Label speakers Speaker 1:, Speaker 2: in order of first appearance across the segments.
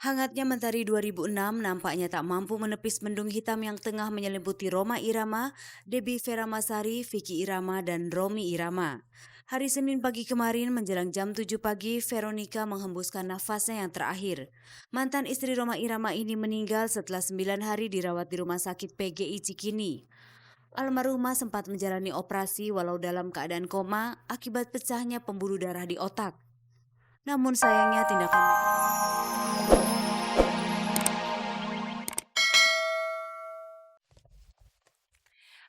Speaker 1: Hangatnya Mentari 2006 nampaknya tak mampu menepis mendung hitam yang tengah menyelimuti Rhoma Irama, Debbie Feramasari, Vicky Irama, dan Romi Irama. Hari Senin pagi kemarin menjelang jam 7 pagi, Veronica menghembuskan nafasnya yang terakhir. Mantan istri Rhoma Irama ini meninggal setelah 9 hari dirawat di Rumah Sakit PGI Cikini. Almarhumah sempat menjalani operasi walau dalam keadaan koma akibat pecahnya pembuluh darah di otak. Namun sayangnya tindakan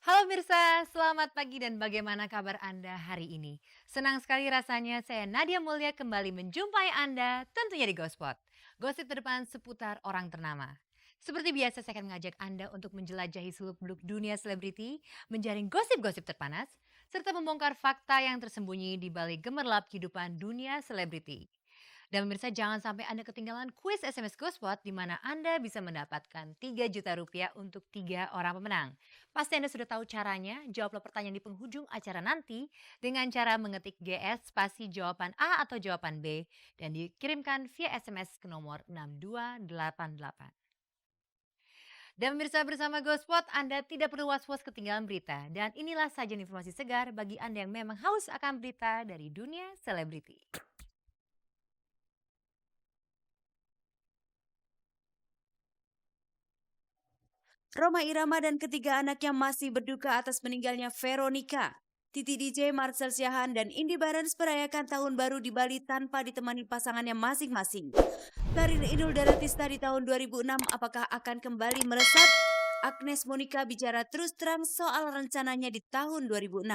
Speaker 2: Halo Mirsa, selamat pagi dan bagaimana kabar Anda hari ini? Senang sekali rasanya saya Nadia Mulya kembali menjumpai Anda tentunya di Ghospot. Gosip terdepan seputar orang ternama. Seperti biasa saya akan mengajak Anda untuk menjelajahi seluk-beluk dunia selebriti, menjaring gosip-gosip terpanas, serta membongkar fakta yang tersembunyi di balik gemerlap kehidupan dunia selebriti. Dan pemirsa jangan sampai Anda ketinggalan kuis SMS Ghospot di mana Anda bisa mendapatkan 3 juta rupiah untuk 3 orang pemenang. Pasti Anda sudah tahu caranya, jawablah pertanyaan di penghujung acara nanti dengan cara mengetik GS spasi jawaban A atau jawaban B dan dikirimkan via SMS ke nomor 6288. Dan pemirsa bersama Ghospot, Anda tidak perlu was-was ketinggalan berita. Dan inilah saja informasi segar bagi Anda yang memang haus akan berita dari dunia selebriti.
Speaker 1: Rhoma Irama dan ketiga anaknya masih berduka atas meninggalnya Veronica. Titi DJ, Marcel Siahaan, dan Indy Barens merayakan tahun baru di Bali tanpa ditemani pasangannya masing-masing. Karir Inul Daratista di tahun 2006 apakah akan kembali melesat? Agnes Monica bicara terus terang soal rencananya di tahun 2006.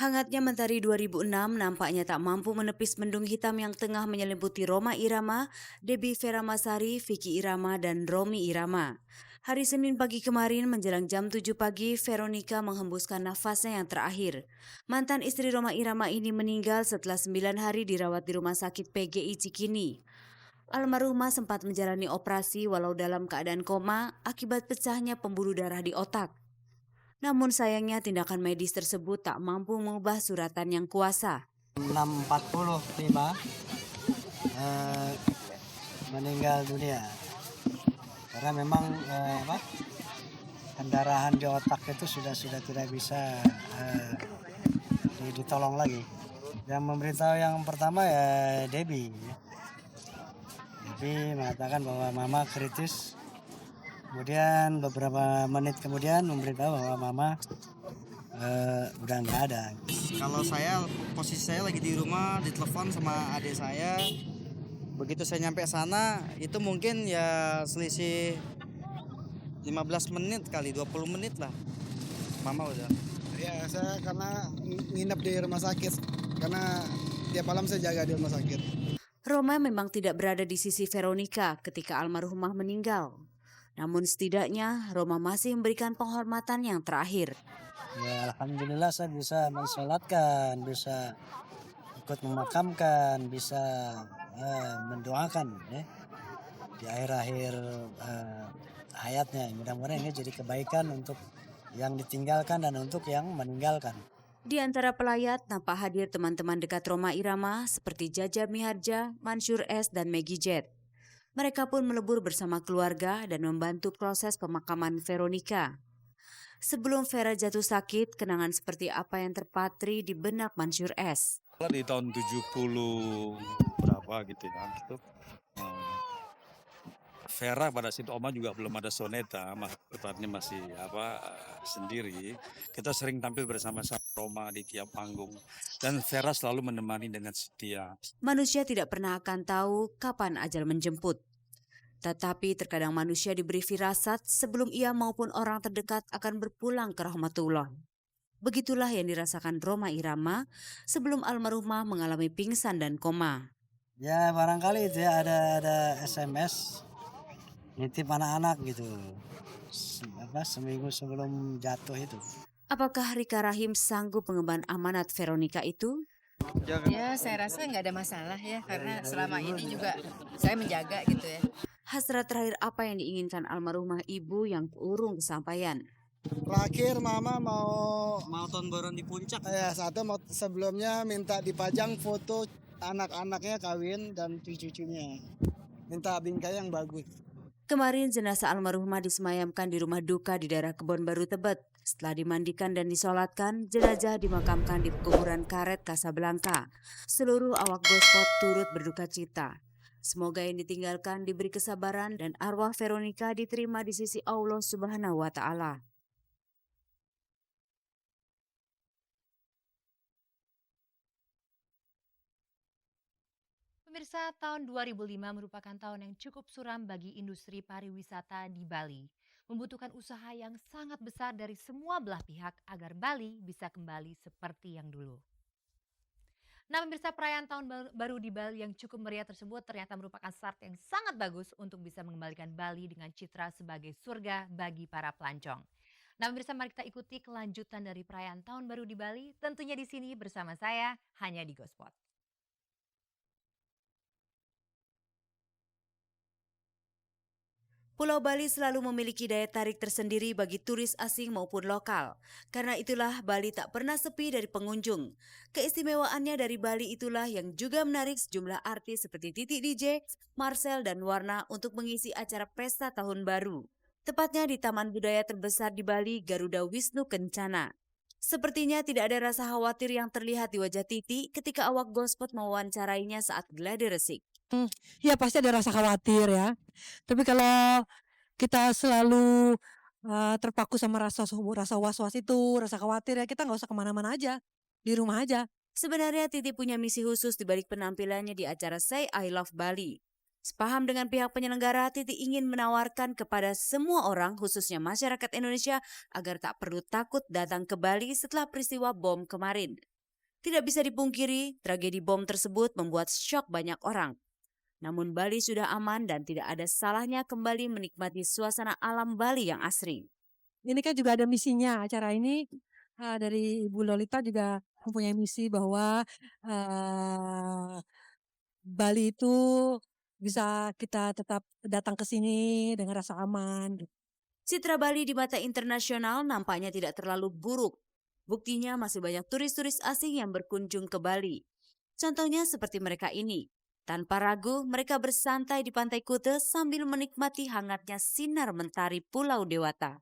Speaker 1: Hangatnya Mentari 2006 nampaknya tak mampu menepis mendung hitam yang tengah menyelimuti Rhoma Irama, Debbie Feramasari, Vicky Irama, dan Romi Irama. Hari Senin pagi kemarin menjelang jam 7 pagi, Veronica menghembuskan nafasnya yang terakhir. Mantan istri Rhoma Irama ini meninggal setelah 9 hari dirawat di Rumah Sakit PGI Cikini. Almarhumah sempat menjalani operasi walau dalam keadaan koma akibat pecahnya pembuluh darah di otak. Namun sayangnya tindakan medis tersebut tak mampu mengubah suratan yang kuasa.
Speaker 3: 6.45 meninggal dunia karena memang pendarahan di otak itu sudah tidak bisa ditolong lagi. Yang memberitahu yang pertama ya Debbie mengatakan bahwa mama kritis. Kemudian beberapa menit kemudian memberitahu bahwa mama udah nggak ada.
Speaker 4: Kalau saya, posisi saya lagi di rumah, ditelepon sama adik saya. Begitu saya nyampe sana, itu mungkin ya selisih 15 menit kali, 20 menit lah. Mama udah.
Speaker 5: Ya, saya karena nginep di rumah sakit. Karena tiap malam saya jaga di rumah sakit.
Speaker 1: Rhoma memang tidak berada di sisi Veronica ketika almarhumah meninggal. Namun setidaknya Rhoma masih memberikan penghormatan yang terakhir.
Speaker 3: Ya alhamdulillah saya bisa mensolatkan, bisa ikut memakamkan, bisa mendoakan ya, di akhir-akhir hayatnya. Mudah-mudahan ini jadi kebaikan untuk yang ditinggalkan dan untuk yang meninggalkan.
Speaker 1: Di antara pelayat nampak hadir teman-teman dekat Rhoma Irama seperti Jaja Miharja, Mansyur S, dan Maggie Jet. Mereka pun melebur bersama keluarga dan membantu proses pemakaman Veronica. Sebelum Vera jatuh sakit, kenangan seperti apa yang terpatri di benak Mansyur S.
Speaker 6: Di tahun 70 berapa gitu ya, gitu. Vera pada situ Oma juga belum ada soneta, tepatnya masih sendiri. Kita sering tampil bersama-sama Rhoma di tiap panggung dan Vera selalu menemani dengan setia.
Speaker 1: Manusia tidak pernah akan tahu kapan ajal menjemput. Tetapi terkadang manusia diberi firasat sebelum ia maupun orang terdekat akan berpulang ke rahmatullah. Begitulah yang dirasakan Rhoma Irama sebelum almarhumah mengalami pingsan dan koma.
Speaker 3: Ya barangkali itu ya ada SMS nitip anak-anak gitu, seminggu sebelum jatuh itu.
Speaker 1: Apakah Rika Rahim sanggup mengemban amanat Veronica itu?
Speaker 7: Ya saya rasa nggak ada masalah ya, karena selama ini juga saya menjaga gitu ya.
Speaker 1: Hasrat terakhir apa yang diinginkan almarhumah ibu yang urung kesampaian?
Speaker 5: Terakhir mama mau
Speaker 4: Mau tahun baruan di puncak.
Speaker 5: satu mau sebelumnya minta dipajang foto anak-anaknya kawin dan cucu-cucunya. Minta bingkai yang bagus.
Speaker 1: Kemarin jenazah almarhumah disemayamkan di rumah duka di daerah Kebon Baru Tebet. Setelah dimandikan dan disolatkan, jenazah dimakamkan di kuburan karet Kasablanka. Seluruh awak Gospot turut berduka cita. Semoga yang ditinggalkan diberi kesabaran dan arwah Veronica diterima di sisi Allah Subhanahu wa Ta'ala.
Speaker 2: Pemirsa, tahun 2005 merupakan tahun yang cukup suram bagi industri pariwisata di Bali. Membutuhkan usaha yang sangat besar dari semua belah pihak agar Bali bisa kembali seperti yang dulu. Nah, pemirsa, perayaan tahun baru di Bali yang cukup meriah tersebut ternyata merupakan start yang sangat bagus untuk bisa mengembalikan Bali dengan citra sebagai surga bagi para pelancong. Nah, pemirsa, mari kita ikuti kelanjutan dari perayaan tahun baru di Bali, tentunya di sini bersama saya hanya di Gospot.
Speaker 1: Pulau Bali selalu memiliki daya tarik tersendiri bagi turis asing maupun lokal. Karena itulah Bali tak pernah sepi dari pengunjung. Keistimewaannya dari Bali itulah yang juga menarik sejumlah artis seperti Titi DJ, Marcel, dan Warna untuk mengisi acara pesta tahun baru. Tepatnya di Taman Budaya terbesar di Bali, Garuda Wisnu Kencana. Sepertinya tidak ada rasa khawatir yang terlihat di wajah Titi ketika awak Gospot mewawancarainya saat gladi resik.
Speaker 7: Ya pasti ada rasa khawatir ya. Tapi kalau kita selalu terpaku sama rasa was-was itu, rasa khawatir ya, kita nggak usah kemana-mana aja, di rumah aja.
Speaker 1: Sebenarnya Titi punya misi khusus di balik penampilannya di acara Say I Love Bali. Sepaham dengan pihak penyelenggara, Titi ingin menawarkan kepada semua orang, khususnya masyarakat Indonesia, agar tak perlu takut datang ke Bali setelah peristiwa bom kemarin. Tidak bisa dipungkiri, tragedi bom tersebut membuat syok banyak orang. Namun Bali sudah aman dan tidak ada salahnya kembali menikmati suasana alam Bali yang asri.
Speaker 7: Ini kan juga ada misinya acara ini, dari Ibu Lolita juga mempunyai misi bahwa Bali itu bisa kita tetap datang ke sini dengan rasa aman.
Speaker 1: Citra Bali di mata internasional nampaknya tidak terlalu buruk. Buktinya masih banyak turis-turis asing yang berkunjung ke Bali. Contohnya seperti mereka ini. Tanpa ragu, mereka bersantai di Pantai Kute sambil menikmati hangatnya sinar mentari Pulau Dewata.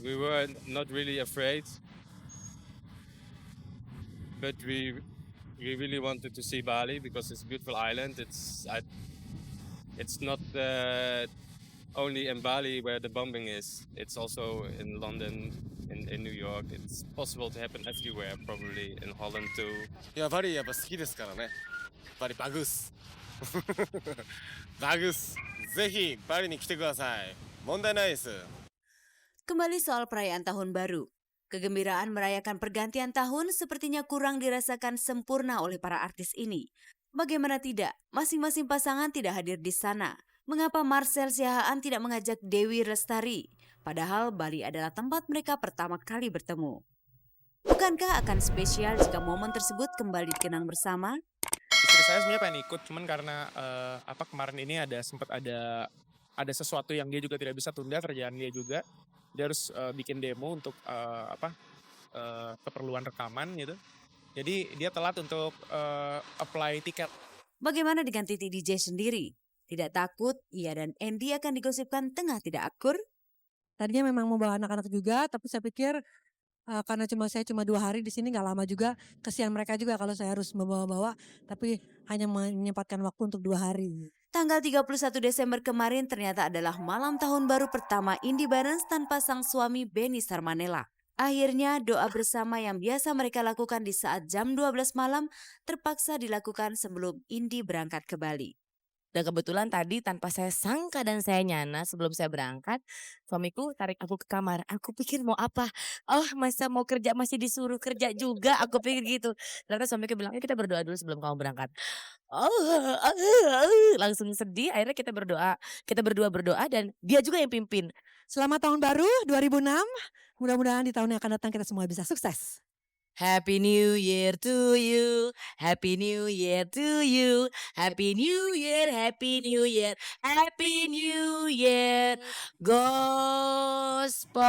Speaker 8: We were not really afraid, but we really wanted to see Bali because it's a beautiful island. It's not only in Bali where the bombing is. It's also in London, in New York. It's possible to happen everywhere, probably in Holland too.
Speaker 9: いや、バリやっぱ好きですからね。バリバグス。バグス。ぜひバリに来てください。問題ないです。
Speaker 1: Kembali soal perayaan tahun baru. Kegembiraan merayakan pergantian tahun sepertinya kurang dirasakan sempurna oleh para artis ini. Bagaimana tidak, masing-masing pasangan tidak hadir di sana. Mengapa Marcel Siahaan tidak mengajak Dewi Lestari? Padahal Bali adalah tempat mereka pertama kali bertemu. Bukankah akan spesial jika momen tersebut kembali dikenang bersama?
Speaker 10: Istri saya sebenarnya pengen ikut, cuman karena kemarin ini sempat ada sesuatu yang dia juga tidak bisa tunda, kerjaan dia juga. Dia harus bikin demo untuk keperluan rekaman gitu. Jadi dia telat untuk apply tiket.
Speaker 1: Bagaimana dengan Titi DJ sendiri? Tidak takut ia dan Andy akan digosipkan tengah tidak akur?
Speaker 7: Tadinya memang mau bawa anak-anak juga, tapi saya pikir karena saya cuma 2 hari di sini, nggak lama juga, kesian mereka juga kalau saya harus membawa-bawa, tapi hanya menyempatkan waktu untuk 2 hari.
Speaker 1: Tanggal 31 Desember kemarin ternyata adalah malam tahun baru pertama Indy Barens tanpa sang suami Benny Sarmanella. Akhirnya doa bersama yang biasa mereka lakukan di saat jam 12 malam terpaksa dilakukan sebelum Indy berangkat ke Bali.
Speaker 11: Dan kebetulan tadi tanpa saya sangka dan saya nyana sebelum saya berangkat, suamiku tarik aku ke kamar. Aku pikir mau apa? Oh, masa mau kerja masih disuruh kerja juga, aku pikir gitu. Ternyata suamiku bilang, kita berdoa dulu sebelum kamu berangkat. Langsung sedih, akhirnya kita berdua berdoa dan dia juga yang pimpin.
Speaker 7: Selamat tahun baru 2006, mudah-mudahan di tahun yang akan datang kita semua bisa sukses.
Speaker 11: Happy New Year to you. Happy New Year to you. Happy New Year, Happy New Year, Happy New Year. Gospel.